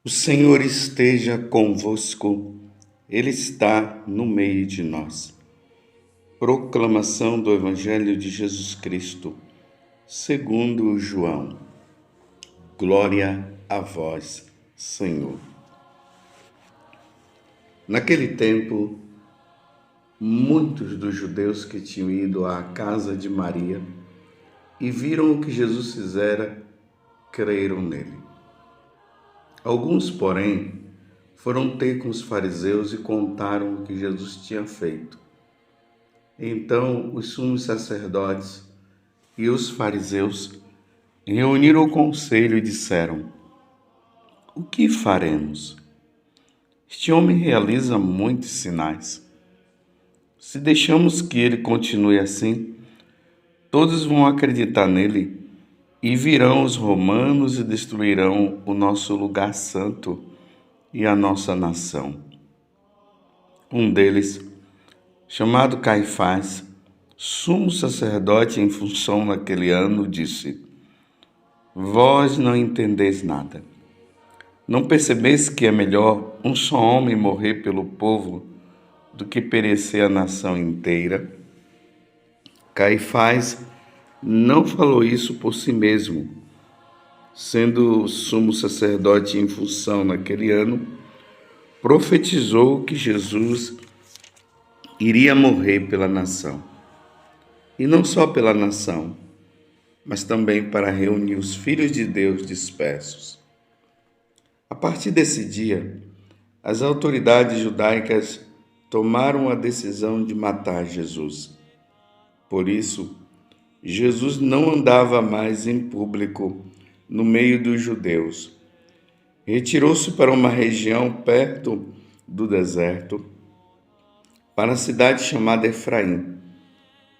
O Senhor esteja convosco, Ele está no meio de nós. Proclamação do Evangelho de Jesus Cristo, segundo João. Glória a vós, Senhor. Naquele tempo, muitos dos judeus que tinham ido à casa de Maria e viram o que Jesus fizera, creram nele. Alguns, porém, foram ter com os fariseus e contaram o que Jesus tinha feito. Então os sumos sacerdotes e os fariseus reuniram o conselho e disseram: O que faremos? Este homem realiza muitos sinais. Se deixamos que ele continue assim, todos vão acreditar nele e virão os romanos e destruirão o nosso lugar santo e a nossa nação. Um deles, chamado Caifás, sumo sacerdote em função naquele ano, disse: Vós não entendeis nada. Não percebeis que é melhor um só homem morrer pelo povo do que perecer a nação inteira? Caifás não falou isso por si mesmo. Sendo sumo sacerdote em função naquele ano, profetizou que Jesus iria morrer pela nação. E não só pela nação, mas também para reunir os filhos de Deus dispersos. A partir desse dia, as autoridades judaicas tomaram a decisão de matar Jesus. Por isso, Jesus não andava mais em público no meio dos judeus. Retirou-se para uma região perto do deserto, para a cidade chamada Efraim.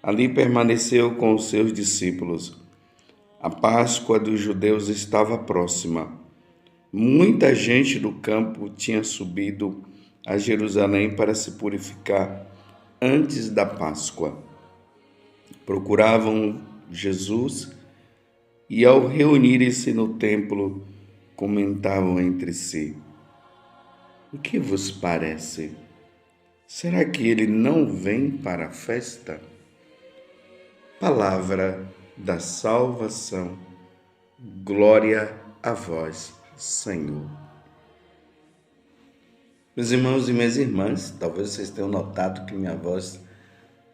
Ali permaneceu com os seus discípulos. A Páscoa dos judeus estava próxima. Muita gente do campo tinha subido a Jerusalém para se purificar antes da Páscoa. Procuravam Jesus e, ao reunirem-se no templo, comentavam entre si: O que vos parece? Será que ele não vem para a festa? Palavra da salvação. Glória a vós, Senhor. Meus irmãos e minhas irmãs, talvez vocês tenham notado que minha voz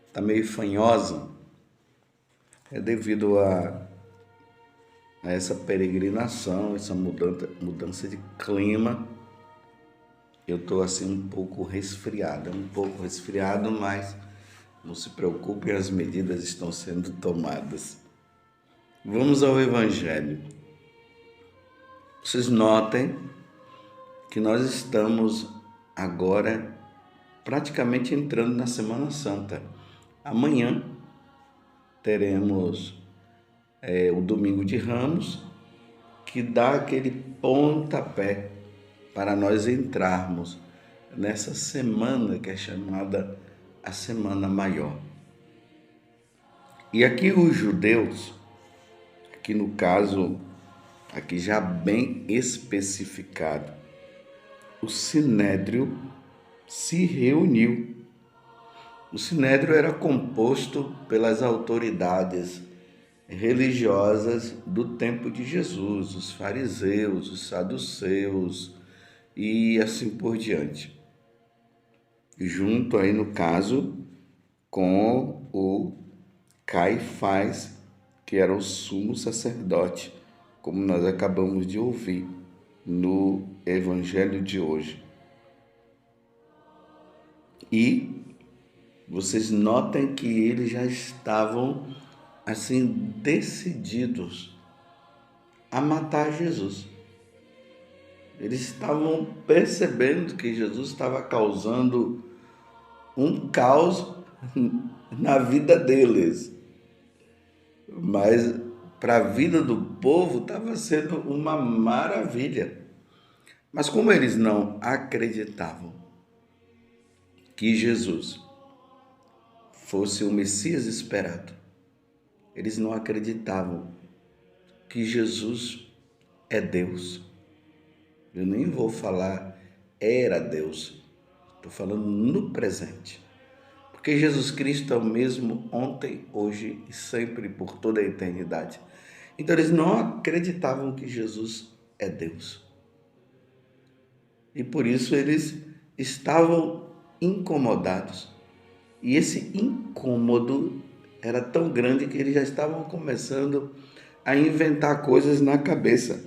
está meio fanhosa. É devido a essa peregrinação, essa mudança de clima. Eu estou assim um pouco resfriado, mas não se preocupem, as medidas estão sendo tomadas. Vamos ao Evangelho. Vocês notem que nós estamos agora praticamente entrando na Semana Santa. Amanhã teremos o Domingo de Ramos, que dá aquele pontapé para nós entrarmos nessa semana que é chamada a Semana Maior. E aqui os judeus, aqui no caso, aqui já bem especificado, o Sinédrio se reuniu. O Sinédrio era composto pelas autoridades religiosas do tempo de Jesus, os fariseus, os saduceus e assim por diante. Junto aí no caso com o Caifás, que era o sumo sacerdote, como nós acabamos de ouvir no Evangelho de hoje. E vocês notem que eles já estavam assim decididos a matar Jesus. Eles estavam percebendo que Jesus estava causando um caos na vida deles, mas para a vida do povo estava sendo uma maravilha. Mas como eles não acreditavam que Jesus fosse o Messias esperado, eles não acreditavam que Jesus é Deus. Eu nem vou falar era Deus, estou falando no presente. Porque Jesus Cristo é o mesmo ontem, hoje e sempre, por toda a eternidade. Então eles não acreditavam que Jesus é Deus. E por isso eles estavam incomodados. E esse incômodo era tão grande que eles já estavam começando a inventar coisas na cabeça,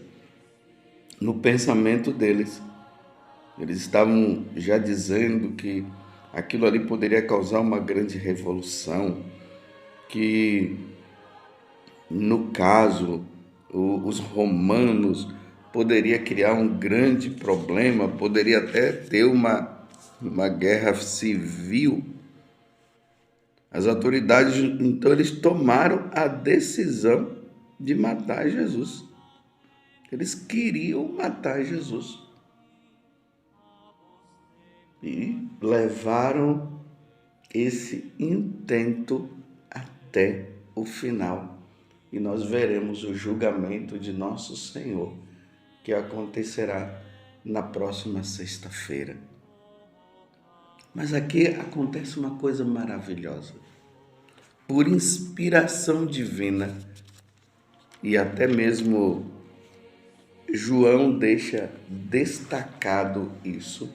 no pensamento deles. Eles estavam já dizendo que aquilo ali poderia causar uma grande revolução, que no caso os romanos poderia criar um grande problema, poderia até ter uma guerra civil. As autoridades, então, eles tomaram a decisão de matar Jesus. Eles queriam matar Jesus. E levaram esse intento até o final. E nós veremos o julgamento de nosso Senhor, que acontecerá na próxima sexta-feira. Mas aqui acontece uma coisa maravilhosa. Por inspiração divina, e até mesmo João deixa destacado isso,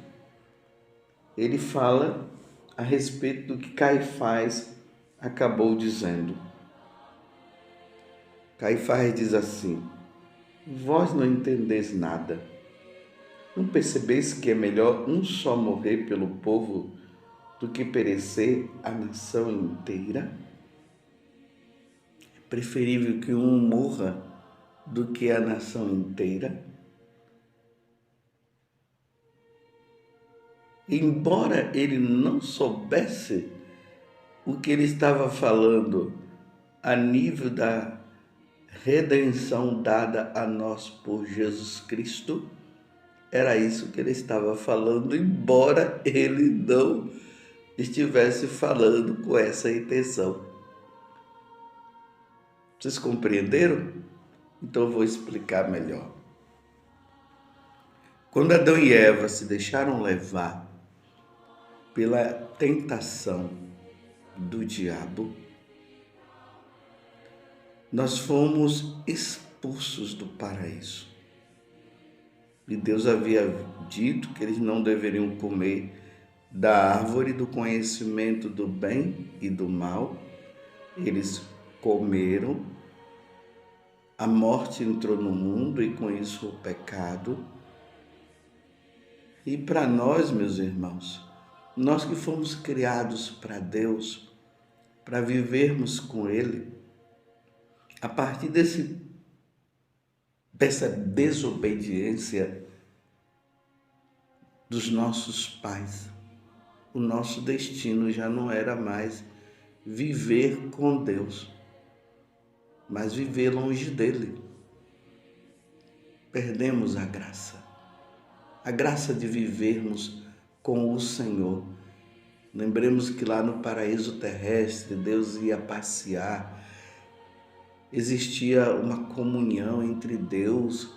ele fala a respeito do que Caifás acabou dizendo. Caifás diz assim: vós não entendeis nada. Não percebeis que é melhor um só morrer pelo povo do que perecer a nação inteira? É preferível que um morra do que a nação inteira? Embora ele não soubesse o que ele estava falando a nível da redenção dada a nós por Jesus Cristo, era isso que ele estava falando, embora ele não estivesse falando com essa intenção. Vocês compreenderam? Então eu vou explicar melhor. Quando Adão e Eva se deixaram levar pela tentação do diabo, nós fomos expulsos do paraíso. E Deus havia dito que eles não deveriam comer da árvore do conhecimento do bem e do mal. Eles comeram, a morte entrou no mundo e com isso o pecado. E para nós, meus irmãos, nós que fomos criados para Deus, para vivermos com Ele, a partir dessa desobediência dos nossos pais, o nosso destino já não era mais viver com Deus, mas viver longe dele. Perdemos a graça de vivermos com o Senhor. Lembremos que lá no paraíso terrestre, Deus ia passear, existia uma comunhão entre Deus,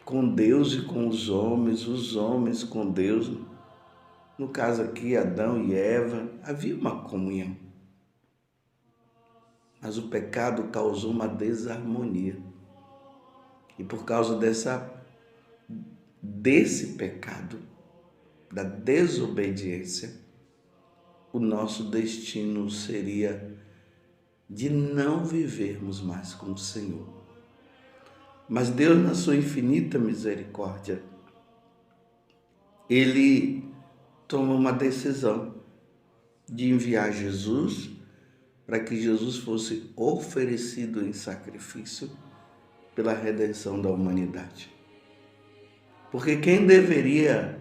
com Deus e com os homens com Deus. No caso aqui, Adão e Eva, havia uma comunhão. Mas o pecado causou uma desarmonia. E por causa desse pecado, da desobediência, o nosso destino seria de não vivermos mais com o Senhor. Mas Deus, na sua infinita misericórdia, Ele toma uma decisão de enviar Jesus para que Jesus fosse oferecido em sacrifício pela redenção da humanidade. Porque quem deveria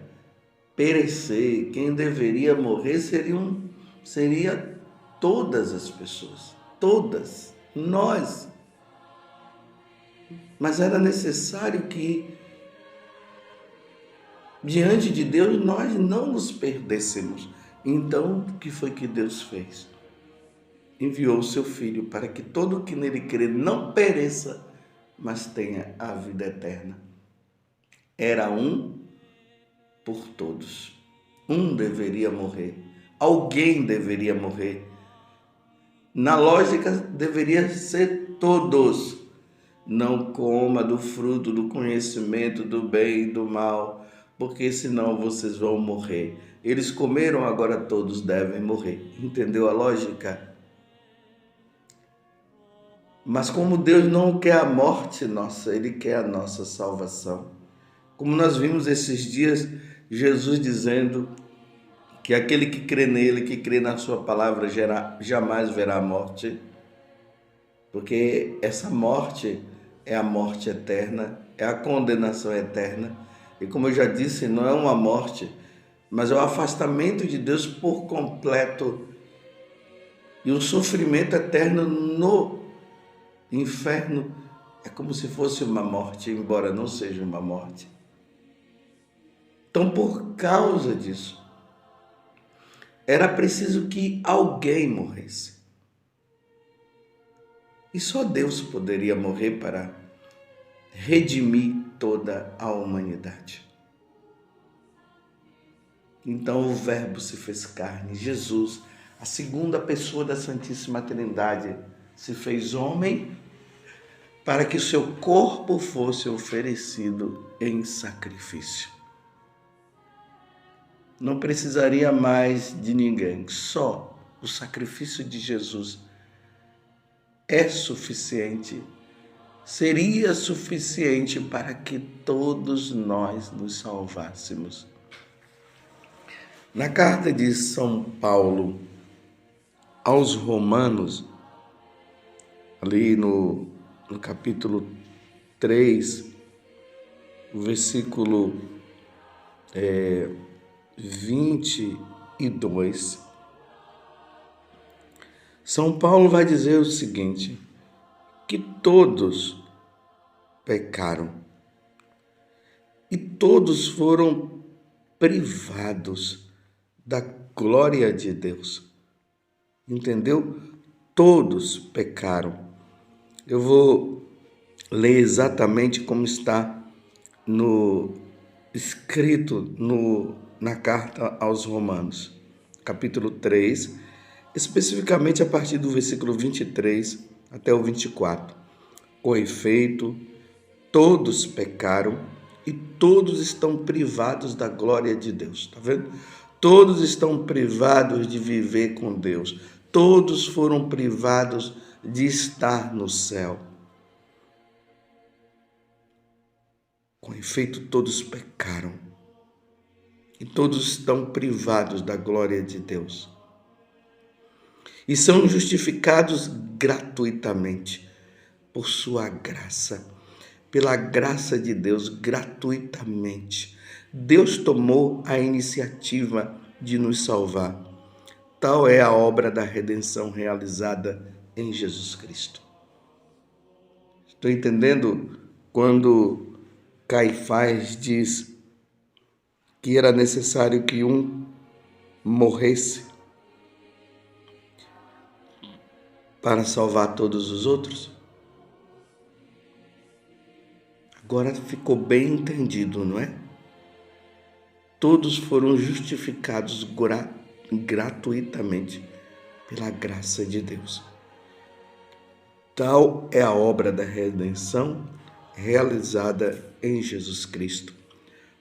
perecer, quem deveria morrer seria todas as pessoas, todas, nós. Mas era necessário que, diante de Deus, nós não nos perdêssemos. Então, o que foi que Deus fez? Enviou o seu Filho para que todo o que nele crê não pereça, mas tenha a vida eterna. era um por todos. Um deveria morrer. Alguém deveria morrer. Na lógica, deveria ser todos. Não coma do fruto do conhecimento do bem e do mal, porque senão vocês vão morrer. Eles comeram, agora todos devem morrer. Entendeu a lógica? Mas como Deus não quer a morte nossa, Ele quer a nossa salvação. Como nós vimos esses dias, Jesus dizendo que aquele que crê nele, que crê na sua palavra, jamais verá a morte, porque essa morte é a morte eterna, é a condenação eterna. E como eu já disse, não é uma morte, mas é o afastamento de Deus por completo e o sofrimento eterno no inferno. É como se fosse uma morte, embora não seja uma morte. Então, por causa disso, era preciso que alguém morresse. E só Deus poderia morrer para redimir toda a humanidade. Então o Verbo se fez carne, Jesus, a segunda pessoa da Santíssima Trindade, se fez homem para que o seu corpo fosse oferecido em sacrifício. Não precisaria mais de ninguém, só o sacrifício de Jesus é suficiente, seria suficiente para que todos nós nos salvássemos. Na carta de São Paulo aos Romanos, ali no capítulo 3, o versículo 22, São Paulo vai dizer o seguinte, que todos pecaram e todos foram privados da glória de Deus. Entendeu? Todos pecaram. Eu vou ler exatamente como está escrito na carta aos Romanos, capítulo 3, especificamente a partir do versículo 23 até o 24. Com efeito, todos pecaram e todos estão privados da glória de Deus. Está vendo? Todos estão privados de viver com Deus. Todos foram privados de estar no céu. Com efeito, todos pecaram e todos estão privados da glória de Deus. E são justificados gratuitamente por sua graça, pela graça de Deus, gratuitamente. Deus tomou a iniciativa de nos salvar. Tal é a obra da redenção realizada em Jesus Cristo. Estou entendendo quando Caifás diz que era necessário que um morresse para salvar todos os outros? Agora ficou bem entendido, não é? Todos foram justificados gratuitamente pela graça de Deus. Tal é a obra da redenção realizada em Jesus Cristo.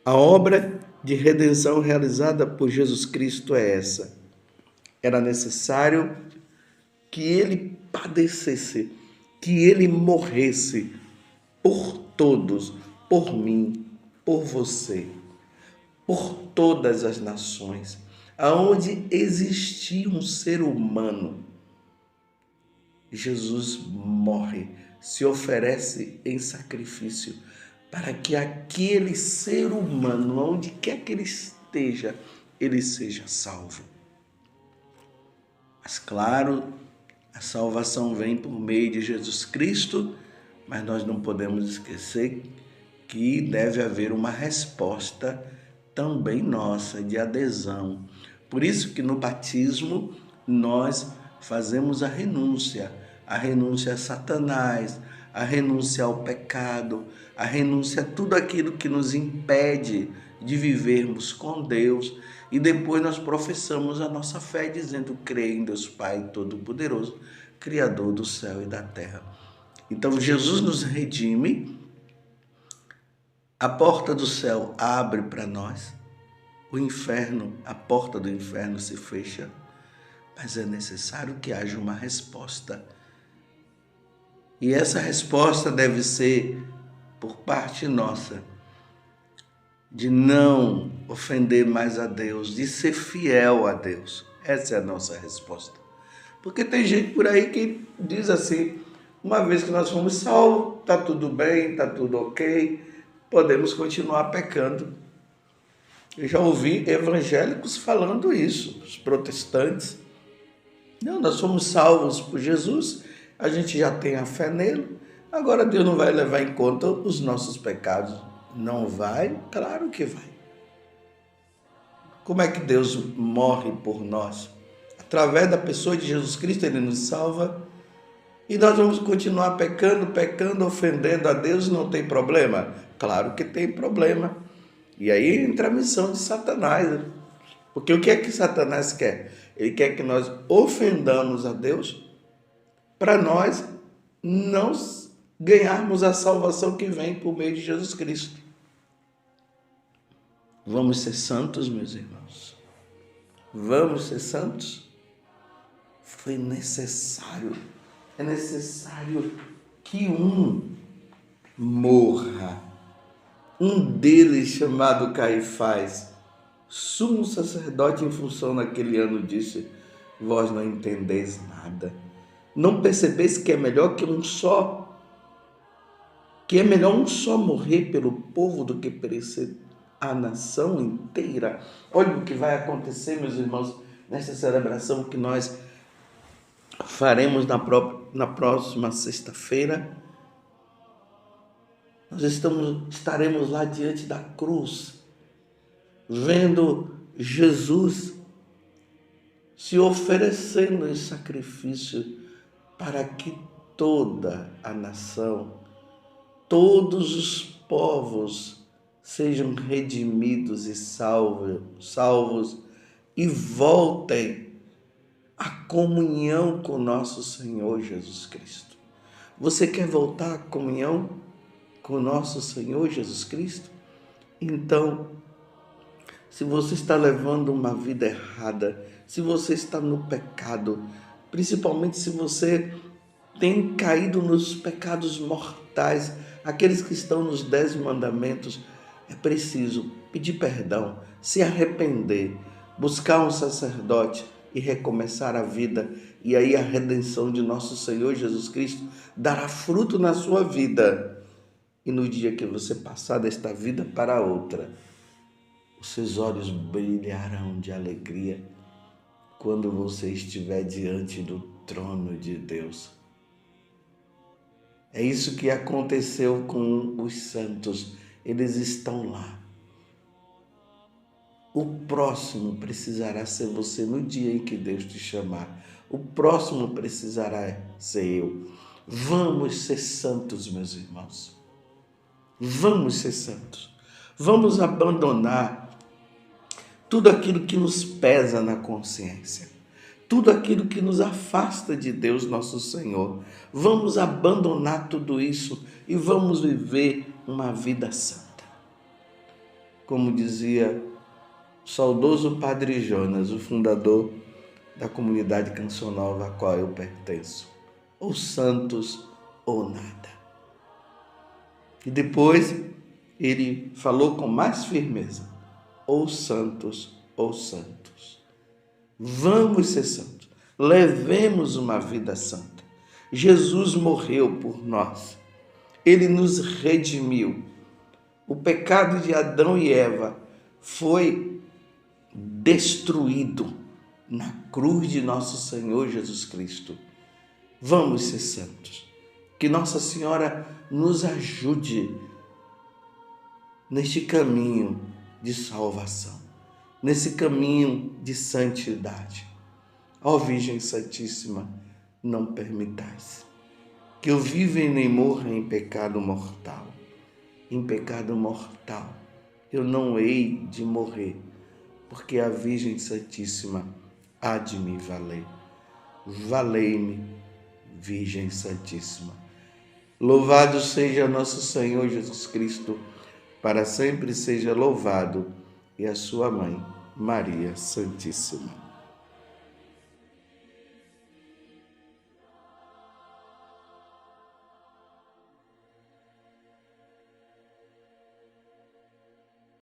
A obra de redenção realizada por Jesus Cristo é essa. Era necessário que ele padecesse, que ele morresse por todos, por mim, por você, por todas as nações, aonde existia um ser humano. Jesus morre, se oferece em sacrifício para que aquele ser humano, onde quer que ele esteja, ele seja salvo. Mas claro, a salvação vem por meio de Jesus Cristo, mas nós não podemos esquecer que deve haver uma resposta também nossa, de adesão. Por isso que no batismo nós fazemos a renúncia a Satanás, a renúncia ao pecado, a renúncia a tudo aquilo que nos impede de vivermos com Deus. E depois nós professamos a nossa fé dizendo: creio em Deus Pai Todo-Poderoso, Criador do céu e da terra. Então Jesus nos redime, a porta do céu abre para nós, o inferno, a porta do inferno se fecha, mas é necessário que haja uma resposta. E essa resposta deve ser por parte nossa, de não ofender mais a Deus, de ser fiel a Deus. Essa é a nossa resposta. Porque tem gente por aí que diz assim: uma vez que nós fomos salvos, está tudo bem, está tudo ok, podemos continuar pecando. Eu já ouvi evangélicos falando isso, os protestantes. Não, nós somos salvos por Jesus, a gente já tem a fé nele, agora Deus não vai levar em conta os nossos pecados. Não vai? Claro que vai. Como é que Deus morre por nós? Através da pessoa de Jesus Cristo, Ele nos salva. E nós vamos continuar pecando, ofendendo a Deus, não tem problema? Claro que tem problema. E aí entra a missão de Satanás. Porque o que é que Satanás quer? Ele quer que nós ofendamos a Deus para nós não ganharmos a salvação que vem por meio de Jesus Cristo. Vamos ser santos, meus irmãos. Vamos ser santos. Foi necessário, é necessário que um morra. Um deles, chamado Caifás, sumo sacerdote em função naquele ano, disse: vós não entendeis nada. Não percebeis que é melhor um só morrer pelo povo do que perecer a nação inteira. Olha o que vai acontecer, meus irmãos, nessa celebração que nós faremos na próxima sexta-feira. Nós estaremos lá diante da cruz, vendo Jesus se oferecendo em sacrifício para que toda a nação, todos os povos sejam redimidos e salvos e voltem à comunhão com nosso Senhor Jesus Cristo. Você quer voltar à comunhão com nosso Senhor Jesus Cristo? Então, se você está levando uma vida errada, se você está no pecado, principalmente se você tem caído nos pecados mortais, aqueles que estão nos 10 mandamentos, é preciso pedir perdão, se arrepender, buscar um sacerdote e recomeçar a vida. E aí a redenção de nosso Senhor Jesus Cristo dará fruto na sua vida. E no dia que você passar desta vida para outra, os seus olhos brilharão de alegria quando você estiver diante do trono de Deus. É isso que aconteceu com os santos. Eles estão lá. O próximo precisará ser você no dia em que Deus te chamar. O próximo precisará ser eu. Vamos ser santos, meus irmãos. Vamos ser santos. Vamos abandonar tudo aquilo que nos pesa na consciência, tudo aquilo que nos afasta de Deus, nosso Senhor. Vamos abandonar tudo isso e vamos viver uma vida santa. Como dizia o saudoso Padre Jonas, o fundador da comunidade cancionova a qual eu pertenço: ou santos ou nada. E depois ele falou com mais firmeza: ou santos ou santos. Vamos ser santos. Levemos uma vida santa. Jesus morreu por nós. Ele nos redimiu. O pecado de Adão e Eva foi destruído na cruz de nosso Senhor Jesus Cristo. Vamos ser santos. Que Nossa Senhora nos ajude neste caminho de salvação, nesse caminho de santidade. Ó Virgem Santíssima, não permitais que eu viva e nem morra em pecado mortal. Em pecado mortal eu não hei de morrer, porque a Virgem Santíssima há de me valer. Valei-me, Virgem Santíssima. Louvado seja nosso Senhor Jesus Cristo, para sempre seja louvado, e a sua mãe, Maria Santíssima.